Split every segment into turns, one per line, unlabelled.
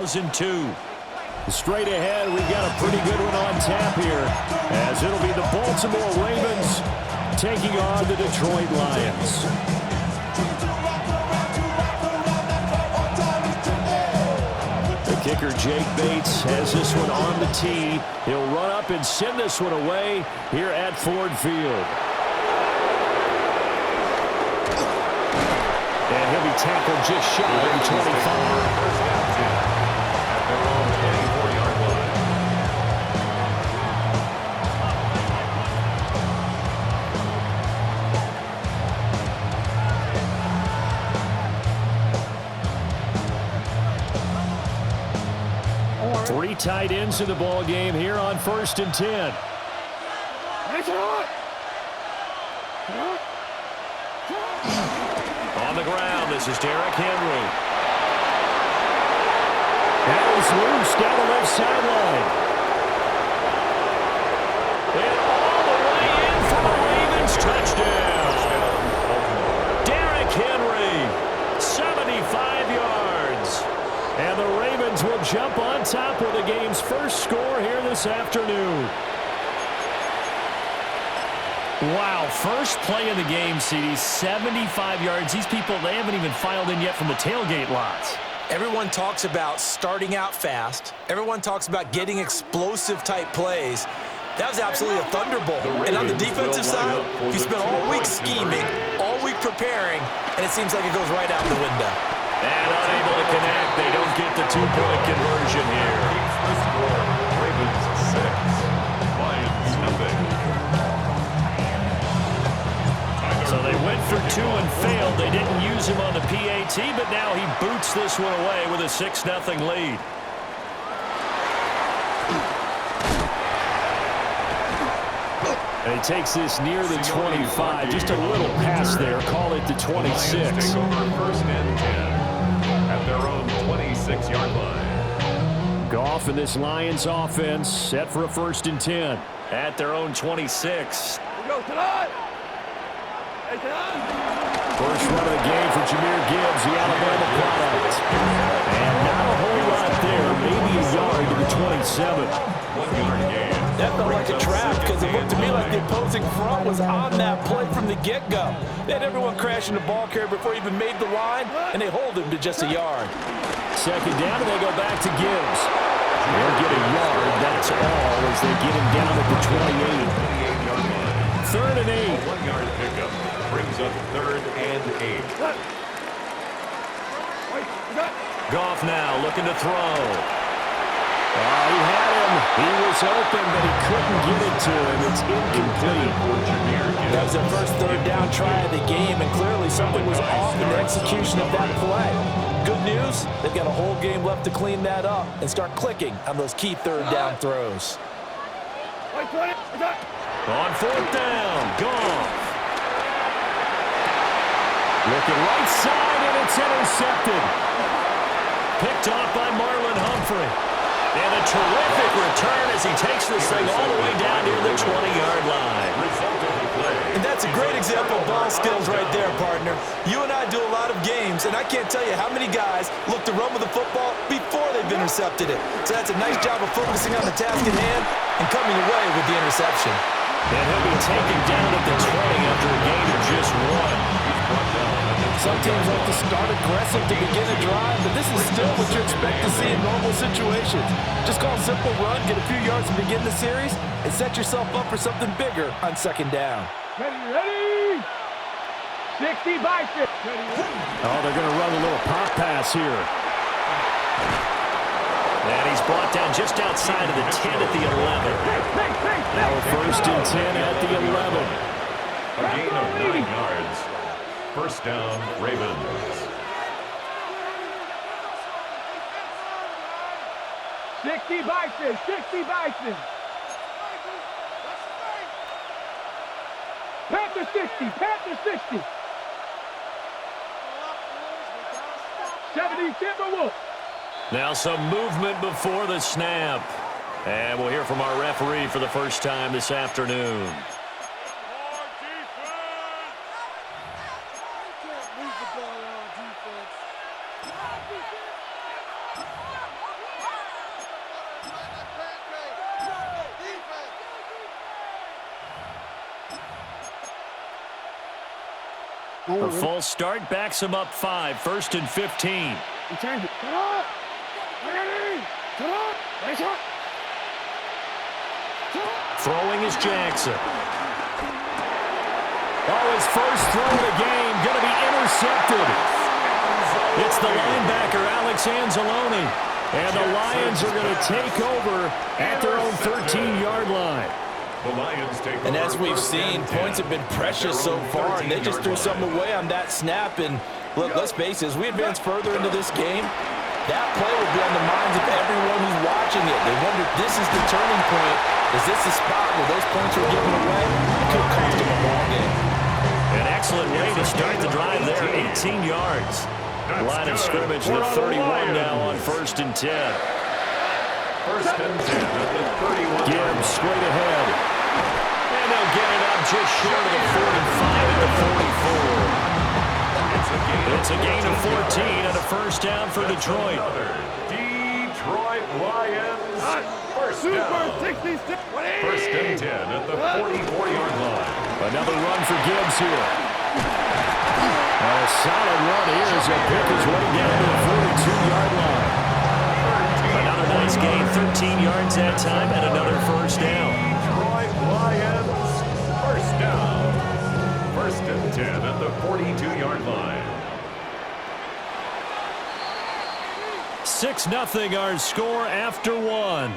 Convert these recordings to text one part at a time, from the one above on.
2002. Straight ahead, we've got a pretty good one on tap here, as it'll be the Baltimore Ravens taking on the Detroit Lions. The kicker, Jake Bates, has this one on the tee. He'll run up and send this one away here at Ford Field. And he'll be tackled just shy of the 25. 3 tight ends in the ball game here on 1st and 10. On the ground, this is Derrick Henry. That is loose down the left sideline. And all the way in for the Ravens. Touchdown. Derrick Henry, 75 yards. And the Ravens will jump on top with the game's first score here this afternoon. Wow, first play of the game, CD, 75 yards. These people, they haven't even filed in yet from the tailgate lots.
Everyone talks about starting out fast. Everyone talks about getting explosive-type plays. That was absolutely a thunderbolt. And on the defensive side, you spent all week scheming, all week preparing, and it seems like it goes right out the window.
And unable to connect. They don't get the 2-point conversion here.
Ravens 6, Lions nothing.
So they went for 2 and failed. They didn't use him on the PAT, but now he boots this one away with a 6-0 lead. And he takes this near the 25. Just a little pass there. Call it the 26.
Take over 1st and 10 at their own 26-yard line.
Goff and this Lions offense set for a 1st and 10 at their own 26. First run of the game for Jahmyr Gibbs, the Alabama product. And not a whole lot there, maybe a yard to the 27.
1-yard gain.
That felt like a trap because it looked to me like the opposing front was on that play from the get-go. They had everyone crashing the ball carrier before he even made the line, and they hold him to just a yard.
2nd down, and they go back to Gibbs. They'll get a yard, that's all, as they get him down at the 28. 3rd and 8.
1-yard pickup brings up 3rd and 8.
Goff now looking to throw. He had him. He was open, but he couldn't get it to him. It's incomplete.
That was their first 3rd down try of the game, and clearly something was off in the execution of that play. Good news, they've got a whole game left to clean that up and start clicking on those key 3rd down throws.
On 4th down, Goff. Looking right side, and it's intercepted. Picked off by Marlon Humphrey. And a terrific return as he takes this thing all the way down near the 20-yard line.
And that's a great example of ball skills right there, partner. You and I do a lot of games, and I can't tell you how many guys look to run with the football before they've intercepted it. So that's a nice job of focusing on the task at hand and coming away with the interception.
And he'll be taken down at the 20 after a gain of just 1.
Some teams like to start aggressive to begin a drive, but this is still what you expect to see in normal situations. Just call a simple run, get a few yards to begin the series, and set yourself up for something bigger on 2nd down.
Ready? 60 by 50.
Oh, they're going to run a little pop pass here. And he's brought down just outside of the 10 at the 11. Now 1st and 10 at the 11.
A gain of 9 yards. 1st down, Ravens.
60 Bison, 60 Bison. Panther 60, Panther 60. 70 Timberwolves.
Now some movement before the snap. And we'll hear from our referee for the first time this afternoon. A false start backs him up 5, 1st and 15. Throwing is Jackson. Oh, his first throw of the game going to be intercepted. It's the linebacker, Alex Anzalone. And the Lions are going to take over at their own 13-yard line.
The Lions take over.
And as we've seen, points have been precious so far, and they just threw something away on that snap. And look, let's face it, as we advance further into this game, that play will be on the minds of everyone who's watching it. They wonder if this is the turning point. Is this the spot where those points were given away? It could cost them a ball game.
An excellent way to start the drive there, 18 yards. Line of scrimmage, the 31 now on 1st and 10.
1st and 10 at the 31.
Gibbs straight ahead. And they'll get it up just short of the 45 at the 44. It's a gain of 14 and a 1st down for Detroit.
Detroit Lions. 1st down. 1st and 10 at the 44-yard line.
Another run for Gibbs here. A solid run here as he'll pick his way down to the 42-yard line. Another nice gain, 13 yards that time, and another 1st down.
Detroit Lions. 1st down. 1st and 10 at the 42-yard line.
6-0 our score after 1.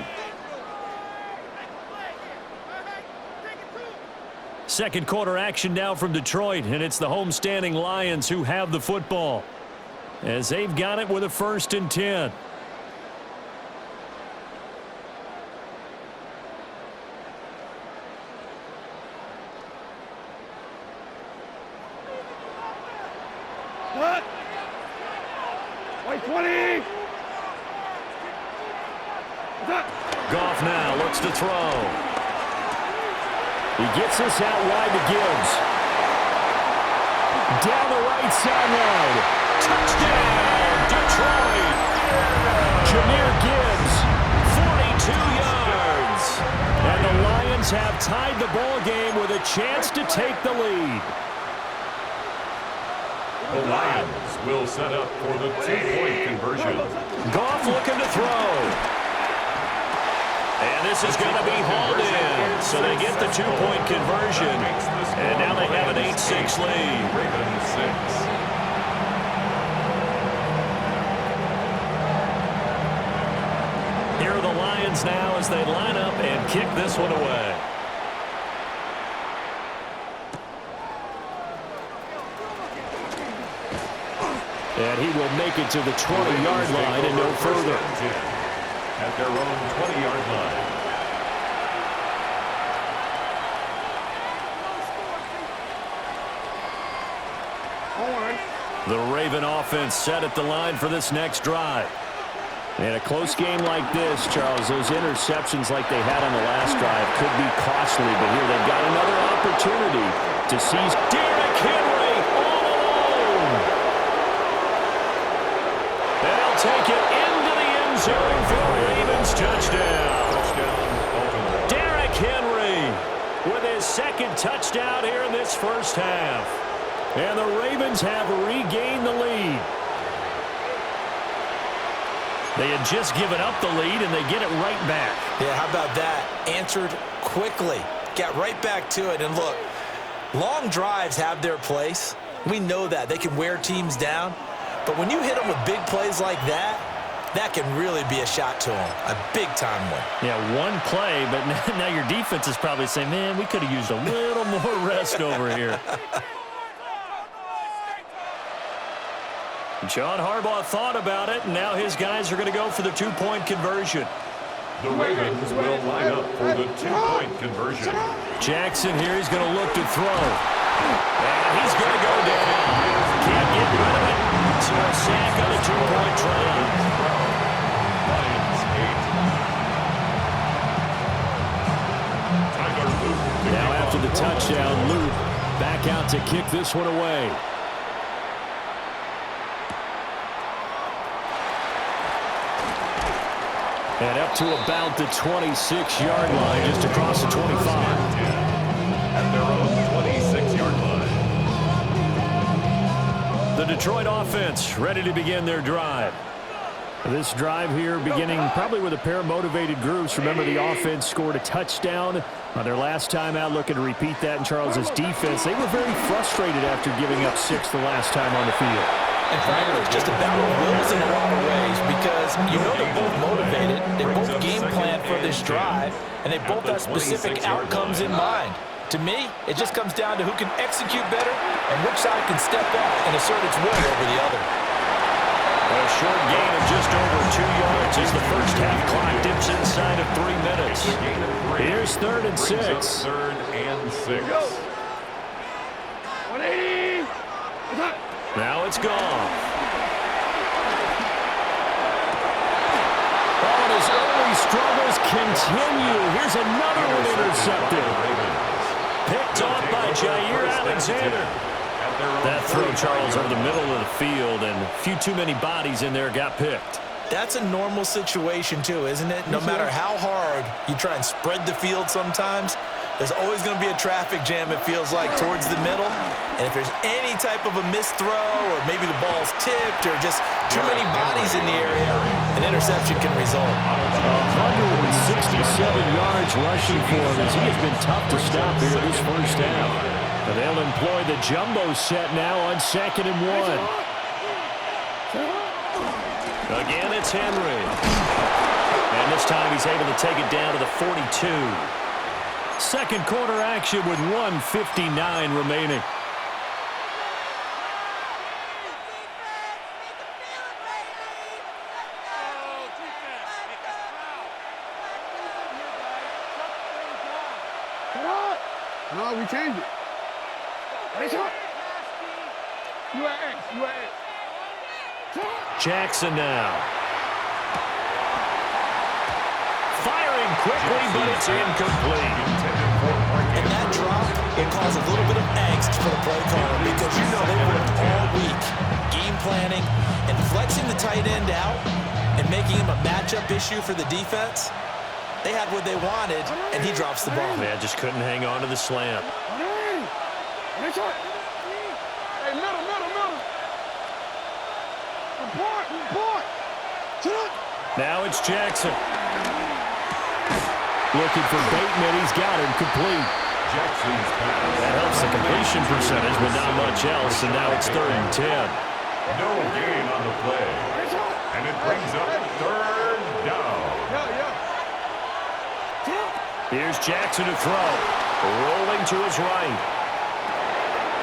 Second quarter action now from Detroit, and it's the homestanding Lions who have the football as they've got it with a 1st and 10.
White 20.
Goff now looks to throw. He gets this out wide to Gibbs. Down the right sideline. Touchdown, Detroit. Jahmyr Gibbs, 42 yards. And the Lions have tied the ball game with a chance to take the lead.
The Lions will set up for the 2-point conversion.
Goff looking to throw. And this is going to be hauled in. So they get the 2-point conversion. And now they have an 8-6 lead.
Ravens 6.
Here are the Lions now as they line up and kick this one away. And he will make it to the 20-yard line and no further.
At their own 20-yard line.
The Raven offense set at the line for this next drive. In a close game like this, Charles, those interceptions like they had on the last drive could be costly, but here they've got another opportunity to seize. Derrick Henry all alone. And he'll take it into the end zone for a Ravens touchdown. Derrick Henry with his 2nd touchdown here in this 1st half. And the Ravens have regained the lead. They had just given up the lead, and they get it right back.
Yeah, how about that? Answered quickly. Got right back to it. And look, long drives have their place. We know that. They can wear teams down. But when you hit them with big plays like that, that can really be a shot to them. A big-time one.
Yeah, one play, but now your defense is probably saying, man, we could have used a little more rest over here. John Harbaugh thought about it, and now his guys are going to go for the 2-point conversion.
The Ravens will line up for the 2-point conversion.
Jackson here, he's going to look to throw. And he's going to go down. Can't get rid of it. So a sack on a 2-point try.
Lions 8.
Now after the touchdown, Luke back out to kick this one away. And up to about the 26-yard line, just across the 25.
At their own 26-yard line.
The Detroit offense ready to begin their drive. This drive here beginning probably with a pair of motivated groups. Remember, the offense scored a touchdown on their last time out, looking to repeat that in Charles's defense. They were very frustrated after giving up 6 the last time on the field.
And frankly, it's just a battle of wills in a lot of ways because you know they're both motivated, they both game plan for this drive, and they both have specific outcomes in mind. To me, it just comes down to who can execute better and which side can step up and assert its will over the other.
A short gain of just over 2 yards as the first half clock dips inside of 3 minutes. Here's 3rd and 6.
3rd and 6.
180.
Now it's gone. Oh, and his early struggles continue. Here's another one intercepted. Picked off by Jair Alexander. That throw, Charles, over the middle of the field, and a few too many bodies in there got picked.
That's a normal situation, too, isn't it? No matter how hard you try and spread the field sometimes, there's always going to be a traffic jam, it feels like, towards the middle. And if there's any type of a missed throw or maybe the ball's tipped or just too many bodies in the area, an interception can result.
167 yards rushing for him as he has been tough to stop here this first half. And they'll employ the jumbo set now on 2nd and 1. Again, it's Henry. And this time he's able to take it down to the 42. Second quarter action with 1:59 remaining.
No, we changed it. You are X.
Jackson now. Firing quickly, but it's incomplete.
And that drop will cause a little bit of angst for the play caller because you know they worked all week game planning and flexing the tight end out and making him a matchup issue for the defense. They had what they wanted, and he drops the ball.
Man, just couldn't hang on to the slam.
Hey, middle. Report.
Now it's Jackson. Looking for Bateman. He's got him complete.
Jackson's pass.
That helps the completion percentage, but not much else. And now it's 3rd and 10.
No gain on the play. And it brings up 3rd down.
Here's Jackson to throw. Rolling to his right.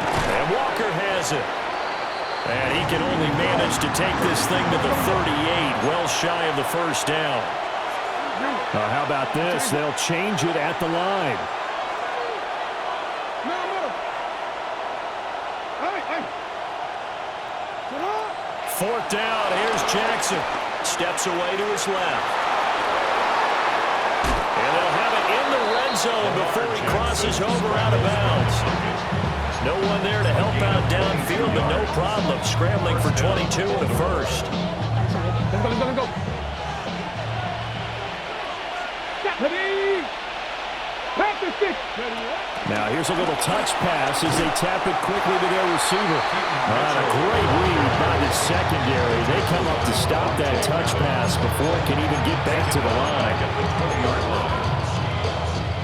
And Walker has it. And he can only manage to take this thing to the 38, well shy of the first down. How about this? They'll change it at the line. Fourth down. Here's Jackson. Steps away to his left. And they'll have it in the red zone before he crosses over out of bounds. No one there to help out downfield, but no problem. Scrambling for 22 in the first.
Let's go. Ready.
Now here's a little touch pass as they tap it quickly to their receiver. A great read by the secondary. They come up to stop that touch pass before it can even get back to the line.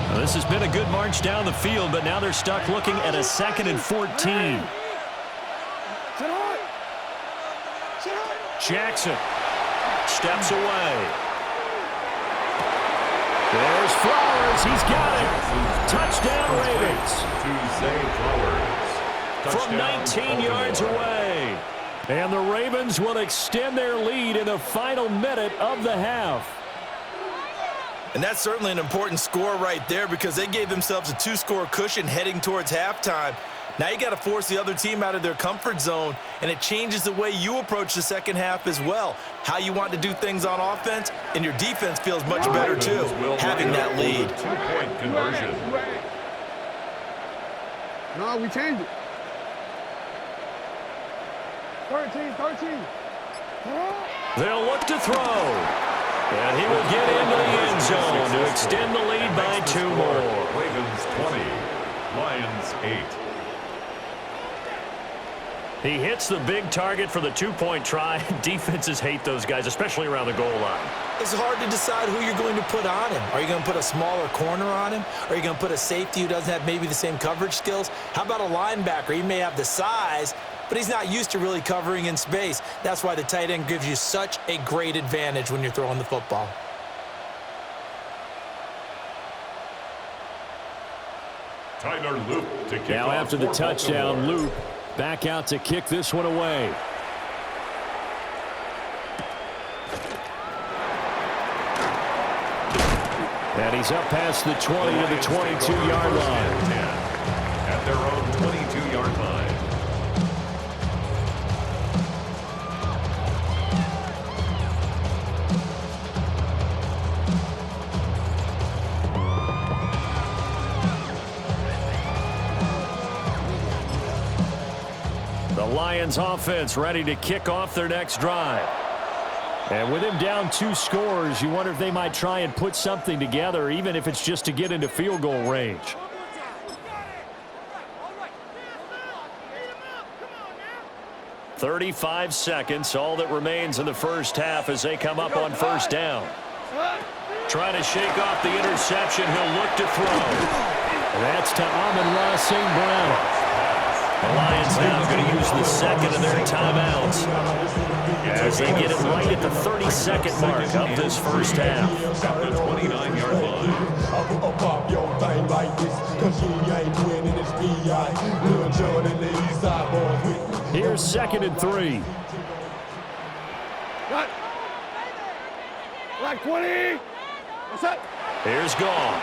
Well, this has been a good march down the field, but now they're stuck looking at a 2nd and 14. Jackson steps away. There's Flowers. He's got it. Touchdown, Ravens.
To Zay Flowers.
From 19 yards away. And the Ravens will extend their lead in the final minute of the half.
And that's certainly an important score right there because they gave themselves a 2-score cushion heading towards halftime. Now you got to force the other team out of their comfort zone, and it changes the way you approach the second half as well. How you want to do things on offense, and your defense feels much better too, having that lead.
2-point conversion.
No, we changed it. 13.
They'll look to throw. And he will get into the end zone to extend the lead by 2 more.
Ravens 20, Lions 8.
He hits the big target for the two-point try. Defenses hate those guys, especially around the goal line.
It's hard to decide who you're going to put on him. Are you going to put a smaller corner on him? Are you going to put a safety who doesn't have maybe the same coverage skills? How about a linebacker? He may have the size, but he's not used to really covering in space. That's why the tight end gives you such a great advantage when you're throwing the football.
Tyler Loop to kick
Now
off
after the
for
touchdown,
Baltimore.
Loop back out to kick this one away. And he's up past the 20 to the 22-yard line.
At their own 22-yard line.
The Lions offense ready to kick off their next drive. And with him down 2 scores, you wonder if they might try and put something together, even if it's just to get into field goal range. "35 seconds, all that remains in the first half as they come up on first down. Trying to shake off the interception, he'll look to throw. And that's to Amon-Ra St. Brown. The Lions now going to use the second of their timeouts as they get it right at the 30-second mark of this first half.
At the 29-yard line.
Here's 2nd and 3.
Got. Black 20. What's up?
Here's Gone.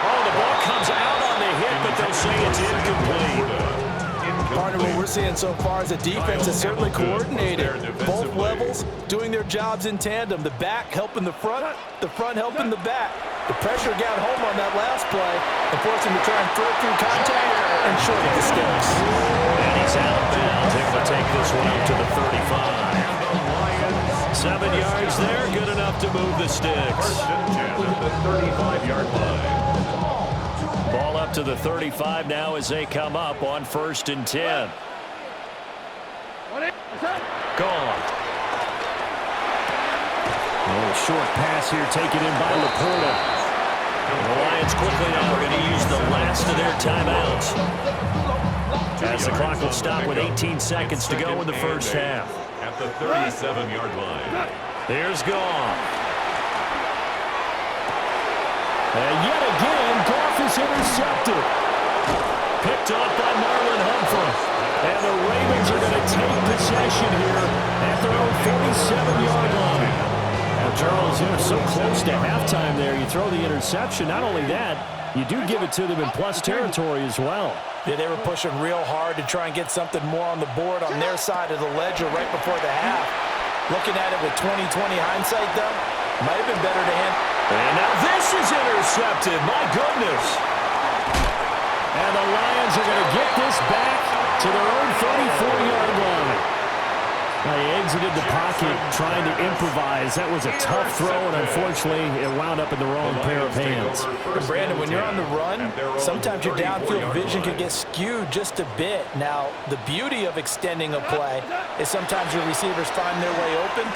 Oh, the ball comes out on the hit, but they'll say it's incomplete.
Partner, what we're seeing so far is a defense that's certainly coordinated. Both levels doing their jobs in tandem. The back helping the front helping the back. The pressure got home on that last play and forced him to try and throw through contact and shorten the sticks.
And he's outbound. Able to take this one up to the 35. 7 yards there, good enough to move the sticks.
First and 10 at the 35-yard line.
Ball up to the 35 now as they come up on 1st and 10. Gone. A little short pass here taken in by Laporta. The Lions quickly now are going to use the last of their timeouts as the clock will stop with 18 seconds to go in the first half.
At the 37-yard line.
Here's Gone. And yet again, Goff is intercepted. Picked off by Marlon Humphrey. And the Ravens are going to take possession here at their own 47-yard line. Now, Charles, they're so close to halftime there. You throw the interception. Not only that, you do give it to them in plus territory as well.
Yeah, they were pushing real hard to try and get something more on the board on their side of the ledger right before the half. Looking at it with 20/20 hindsight, though, might have been better to hand.
And now this is intercepted. My goodness. And the Lions are going to get this back to their own 34-yard line. Now, he exited the pocket trying to improvise. That was a tough throw, and unfortunately, it wound up in the wrong pair of hands.
And Brandon, when you're on the run, sometimes your downfield vision can get skewed just a bit. Now, the beauty of extending a play is sometimes your receivers find their way open,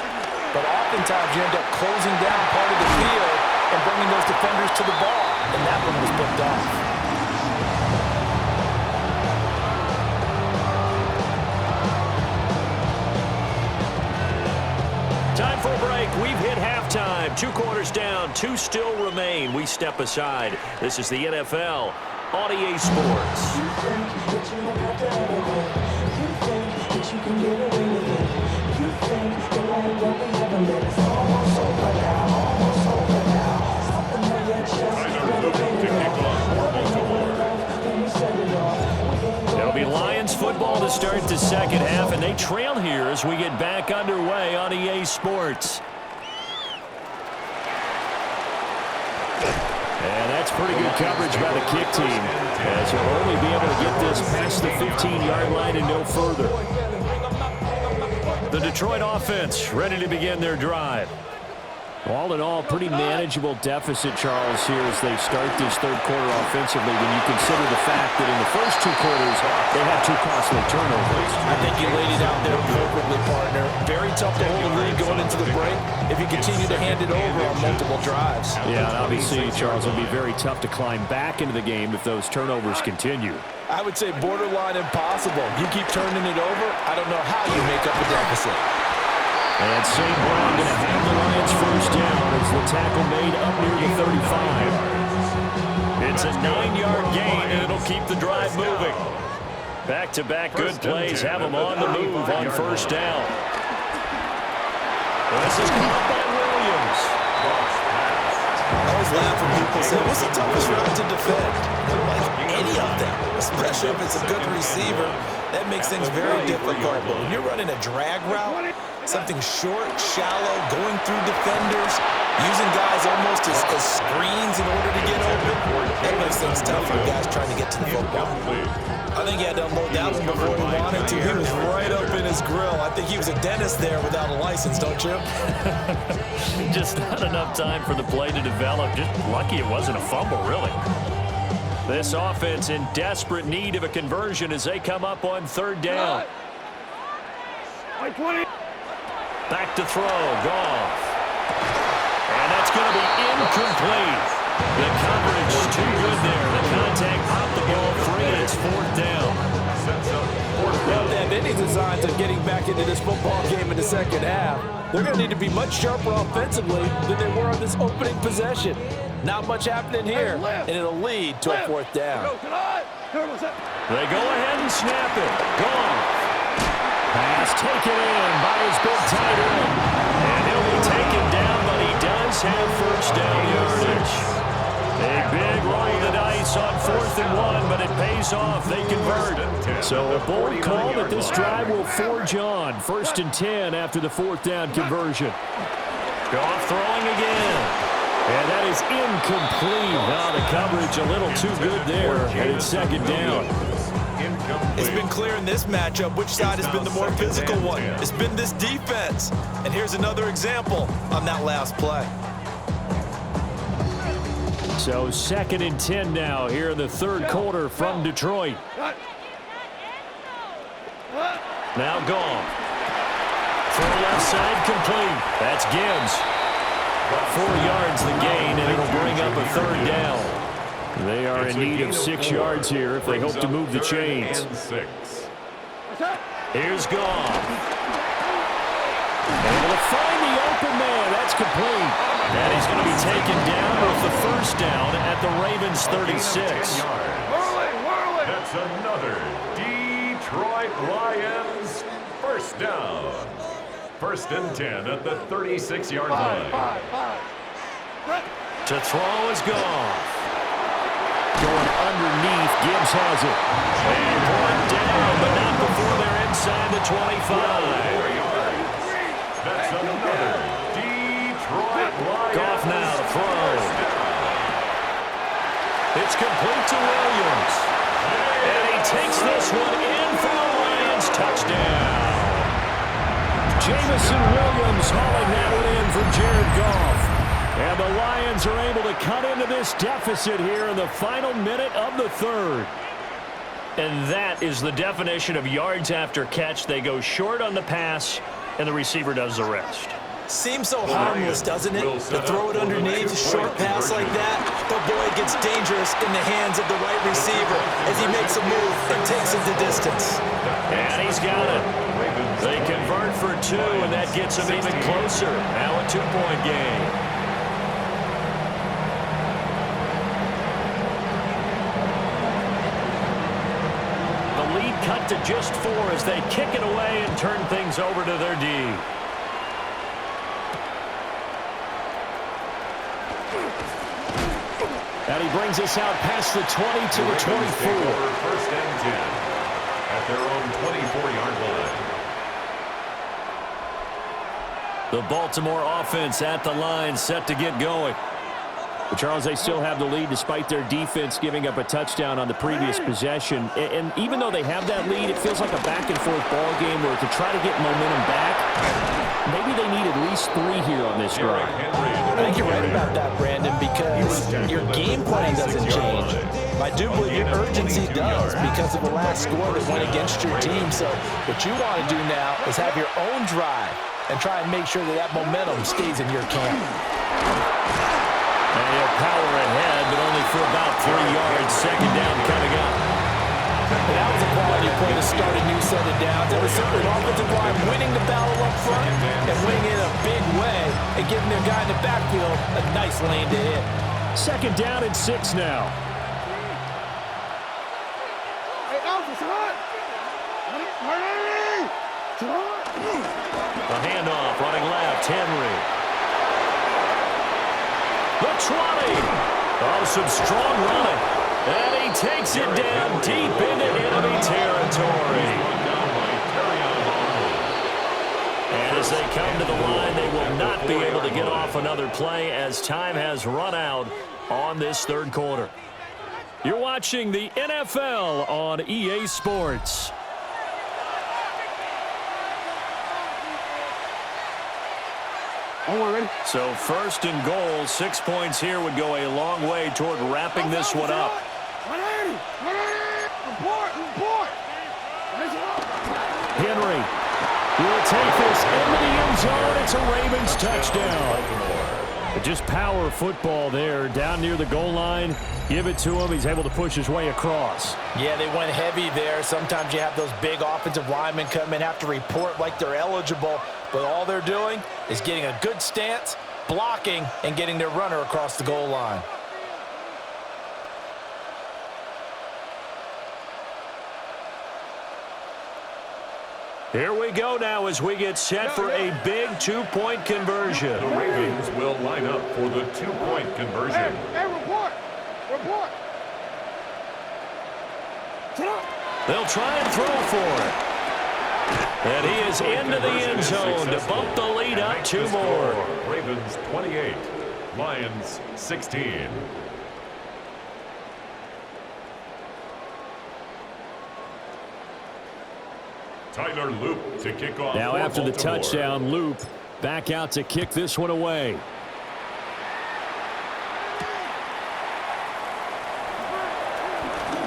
but oftentimes you end up closing down part of the field and bringing those defenders to the ball, and that one was picked off.
Time for a break. We've hit halftime. 2 quarters down. 2 still remain. We step aside. This is the NFL on EA Sports. It'll be Lions football to start the second half, and they trail here as we get back underway on EA Sports. And that's pretty good coverage by the kick team, as they'll only be able to get this past the 15-yard line and no further. The Detroit offense ready to begin their drive. All in all, pretty manageable deficit, Charles, here as they start this third quarter offensively when you consider the fact that in the first 2 quarters, they had 2 costly turnovers.
I think you laid it out there perfectly, partner. Very tough to hold a lead going into the break if you continue to hand it over on multiple drives.
Yeah, and obviously, Charles, it'll be very tough to climb back into the game if those turnovers continue.
I would say borderline impossible. You keep turning it over, I don't know how you make up a deficit.
And St. Brown going to have the Lions first down as the tackle made up near the 35. It's a 9-yard gain, and it'll keep the drive moving. Back-to-back good plays have them on the move on first down. This is caught by Williams.
I always laugh when people say, what's the toughest route to defend? I'm like, any of them, especially if it's a good receiver. That makes things very difficult. But when you're running a drag route, something short, shallow, going through defenders, using guys almost as screens in order to get open, that makes things tough for guys trying to get to the football. I think he had to unload that one before he wanted to. He was right up in his grill. I think he was a dentist there without a license, don't you?
Just not enough time for the play to develop. Just lucky it wasn't a fumble, really. This offense in desperate need of a conversion as they come up on third down. Back to throw, Goff. And that's going to be incomplete. The coverage is too good there. The contact popped the ball free, and it's 4th down.
Well, they have any designs of getting back into this football game in the second half. They're going to need to be much sharper offensively than they were on this opening possession. Not much happening here, and it'll lead to a 4th down.
They go ahead and snap it. Goff. Pass taken in by his big tight end. And he'll be taken down, but he does have first down yardage. A big roll of the dice on 4th and 1, but it pays off. They convert. So a bold call that this drive will forge on. 1st and 10 after the 4th down conversion. Goff throwing again. And that is incomplete. Now the coverage a little too good there. And it's 2nd down.
It's been clear in this matchup which side has been the more physical one. It's been this defense. And here's another example on that last play.
So 2nd and 10 now here in the third quarter from Detroit. Now Goff. From left side complete. That's Gibbs. 4 yards the gain, and it'll bring up a 3rd down. They are in need of 6 yards here if they hope to move the chains. Here's Goff. Able to find the open man. That's complete. And he's going to be taken down with the first down at the Ravens 36.
That's another Detroit Lions first down. 1st and 10 at the 36-yard line.
To throw is Goff. Going underneath, Gibbs has it. And brought down, but not before they're inside the 25.
That's another Detroit Lions.
Goff now to throw. It's complete to Williams. And he takes this one in for the Lions touchdown. Jamison Williams hauling that one in for Jared Goff. And the Lions are able to cut into this deficit here in the final minute of the third. And that is the definition of yards after catch. They go short on the pass, and the receiver does the rest.
Seems so harmless, doesn't it? To throw it underneath, short pass like that. But boy, it gets dangerous in the hands of the right receiver as he makes a move and takes it the distance.
And he's got it. They convert for 2, and that gets them even closer. Now a 2-point game. Cut to just 4 as they kick it away and turn things over to their D. And he brings us out past the 20 to the 24.
1st and 10 at their own 24-yard line.
The Baltimore offense at the line, set to get going. But Charles, they still have the lead despite their defense giving up a touchdown on the previous possession. And even though they have that lead, it feels like a back-and-forth ball game where to try to get momentum back maybe they need at least 3 here on this drive.
I think you're right about that, Brandon, because your game plan doesn't change. I do believe your urgency does because of the last score that went against your team. So what you want to do now is have your own drive and try and make sure that that momentum stays in your camp.
And he'll power ahead, but only for about 3 yards. Second down coming up.
And that was a quality play to start a new set of downs. That was simply an offensive line winning the battle up front and winning it in a big way and giving their guy in the backfield a nice lane to hit.
Second down and 6 now.
Hey, Alpha, son!
The handoff, running left, Henry. The 20. Oh, some strong running. And he takes it down deep into enemy territory. And as they come to the line, they will not be able to get off another play as time has run out on this third quarter. You're watching the NFL on EA Sports.
Ready?
So first and goal, 6 points here would go a long way toward wrapping this one up.
180! 180! Report!
Henry will take this into the end zone. It's a Ravens touchdown. Just power football there down near the goal line. Give it to him. He's able to push his way across.
Yeah, they went heavy there. Sometimes you have those big offensive linemen come in, have to report like they're eligible. But all they're doing is getting a good stance, blocking, and getting their runner across the goal line.
Here we go now as we get set for a big 2-point conversion.
The Ravens will line up for the 2-point conversion.
Hey, report!
They'll try and throw for it. And he is into the end zone to bump the lead up 2 more.
Ravens 28, Lions 16. Tyler Loop to kick off.
Now after the
Baltimore.
touchdown, Loop back out to kick this one away.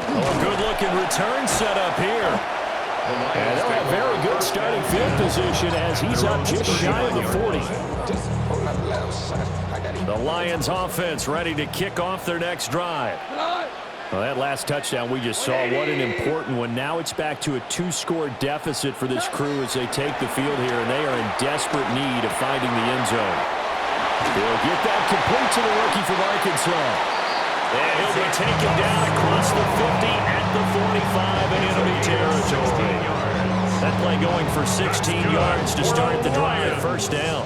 Oh, a good-looking return set up here. And they'll have very good starting field position as he's up just shy of the 40. The Lions offense ready to kick off their next drive. Well, that last touchdown we just saw, what an important one. Now it's back to a 2-score deficit for this crew as they take the field here, and they are in desperate need of finding the end zone. They'll get that complete to the rookie from Arkansas. And he'll be taken down across the 50 at the 45 in enemy territory. That play going for 16 yards to start the drive. First down.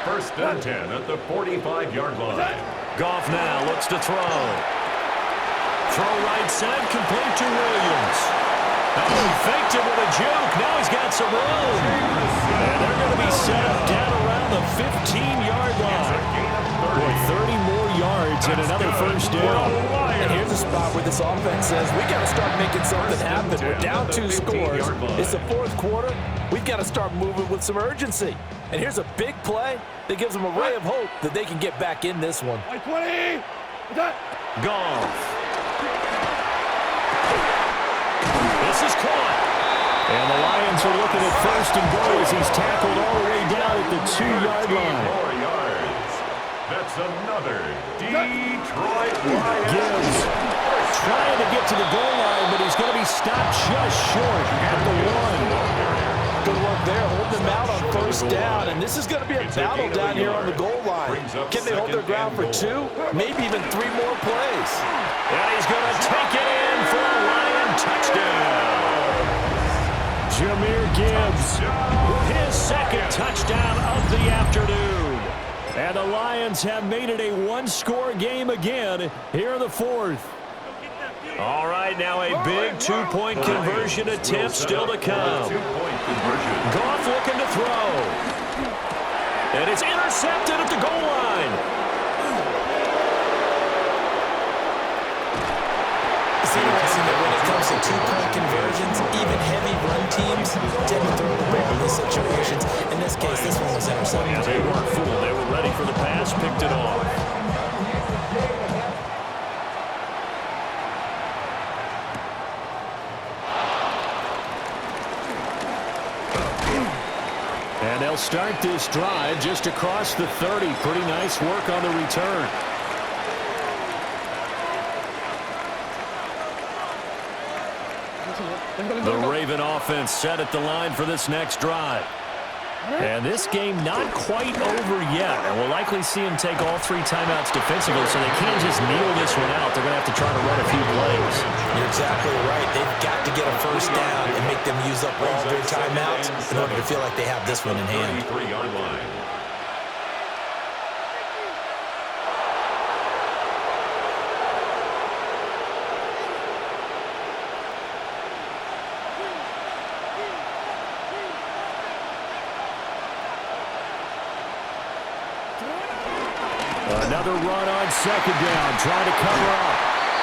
First and 10 at the 45-yard line.
Goff now looks to throw. Throw right side, complete to Williams. Oh, he faked it with a juke. Now he's got some room. And they're going to be set up down around the 15-yard line. Boy, 30 more yards and another first down.
And here's a spot where this offense says, we got to start making something happen. We're down 2 scores. It's the 4th quarter. We've got to start moving with some urgency. And here's a big play that gives them a ray of hope that they can get back in this one.
20!
Goff. This is caught. And the Lions are looking at first and goal as he's tackled all the way down at the 2-yard line.
4 yards. That's another Detroit Lions.
Gibbs trying to get to the goal line, but he's going to be stopped just short at the 1.
Good work there, holding them out on first down. And this is going to be a battle down here on the goal line. Can they hold their ground for 2? Maybe even 3 more plays.
And he's going to take it in for a Lion touchdown. Jahmyr Gibbs with his second touchdown of the afternoon. And the Lions have made it a 1-score game again here in the 4th. All right, now a big 2-point conversion attempt still to come. Goff looking to throw. And it's intercepted at the goal line.
It's interesting that when it comes to two-point conversions, even heavy run teams tend to throw the ball in these situations. In this case, this one was intercepted.
Yeah, they weren't fooled. They were ready for the pass, picked it off. And they'll start this drive just across the 30. Pretty nice work on the return. The Raven offense set at the line for this next drive. And this game not quite over yet. And we'll likely see them take all 3 timeouts defensively, so they can't just kneel this one out. They're going to have to try to run a few plays.
You're exactly right. They've got to get a first down and make them use up all their timeouts in order to feel like they have this one in hand.
33-yard line.
Another run on second down, trying to cover up.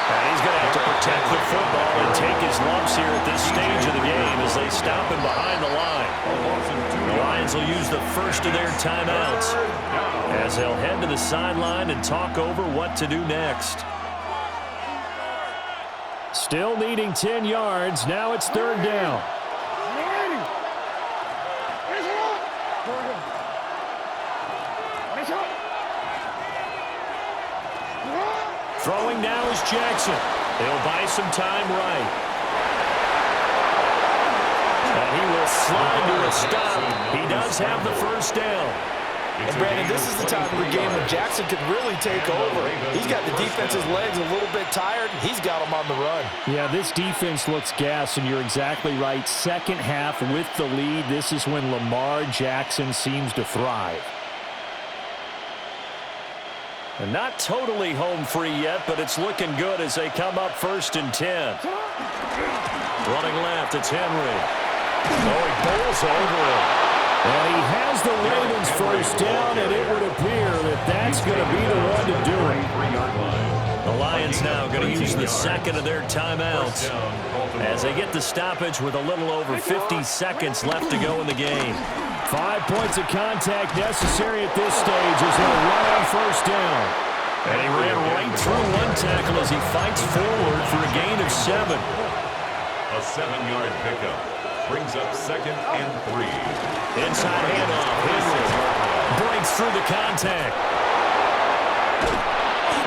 And he's going to have to protect the football and take his lumps here at this stage of the game as they stop him behind the line. The Lions will use the first of their timeouts as they'll head to the sideline and talk over what to do next. Still needing 10 yards. Now it's third down. Throwing now is Jackson. He'll buy some time right. And he will slide to a stop. He does have the first down.
And Brandon, this is the time of the game when Jackson could really take over. He's got the defense's legs a little bit tired. He's got them on the run.
Yeah, this defense looks gassed, and you're exactly right. Second half with the lead, this is when Lamar Jackson seems to thrive. And not totally home free yet, but it's looking good as they come up 1st and 10. Running left, it's Henry. Oh, he bowls over him. And he has the Ravens first down, and it would appear that that's going to be the one to do it. The Lions now going to use the second of their timeouts as they get the stoppage with a little over 50 seconds left to go in the game. 5 points of contact necessary at this stage as they'll run on first down. And he ran right through one tackle as he fights forward for a gain of 7.
A 7-yard pickup brings up 2nd and 3.
Inside handoff. Henry breaks through the contact.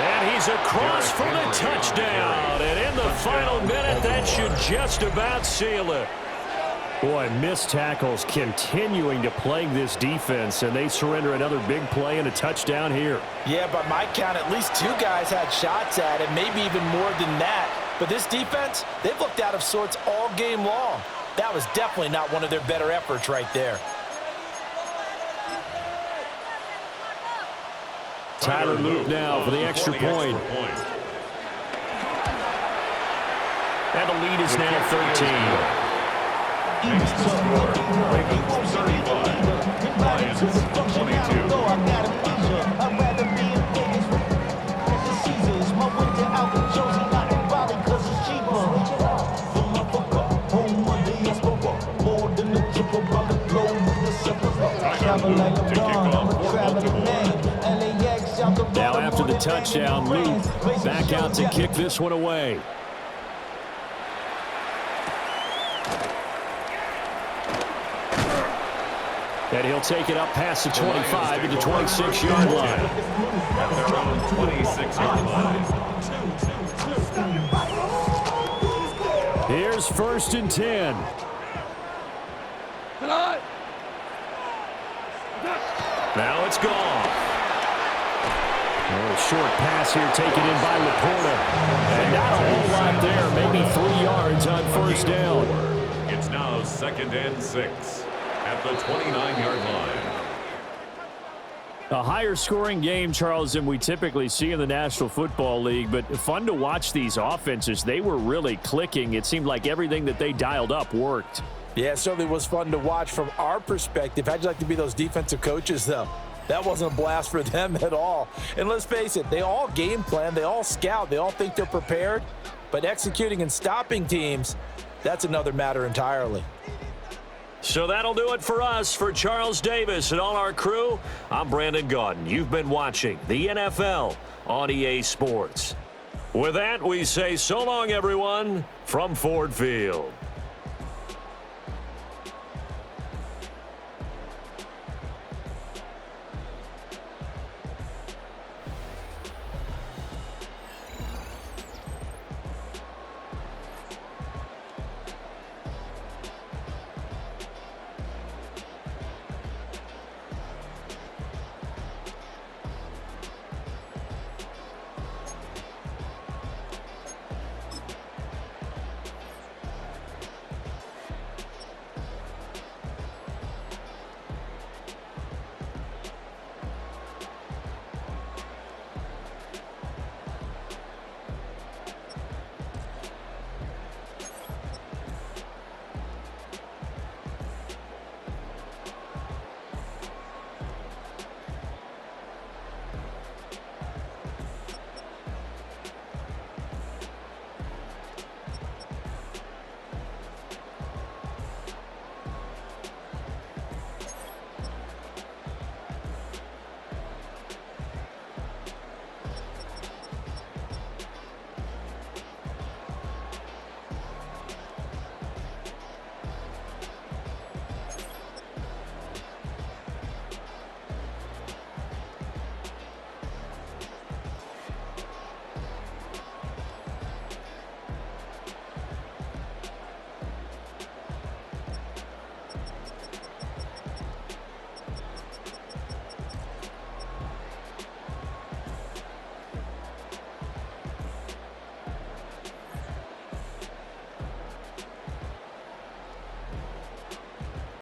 And he's across for the touchdown. And in the final minute, that should just about seal it. Boy, missed tackles continuing to plague this defense, and they surrender another big play and a touchdown here.
Yeah, by my count, at least 2 guys had shots at it, maybe even more than that. But this defense, they've looked out of sorts all game long. That was definitely not one of their better efforts right there.
Tyler Luke now for the extra point. And the lead is now 13.
Next score, Ravens 35, Lions 22.
Now after the touchdown, Luke back out to kick this one away. And he'll take it up past the 25 to the 26-yard line.
At their own 26-yard line.
Here's 1st and 10. Now it's gone. A short pass here taken in by Laporta. And not a whole lot there. Maybe 3 yards on first down.
It's now 2nd and 6 at the 29-yard line.
A higher scoring game, Charles, than we typically see in the National Football League, but fun to watch these offenses. They were really clicking. It seemed like everything that they dialed up worked.
Yeah, it certainly was fun to watch from our perspective. How'd you like to be those defensive coaches, though? That wasn't a blast for them at all. And let's face it, they all game plan, they all scout, they all think they're prepared. But executing and stopping teams, that's another matter entirely.
So that'll do it for us. For Charles Davis and all our crew, I'm Brandon Gaudin. You've been watching the NFL on EA Sports. With that, we say so long, everyone, from Ford Field.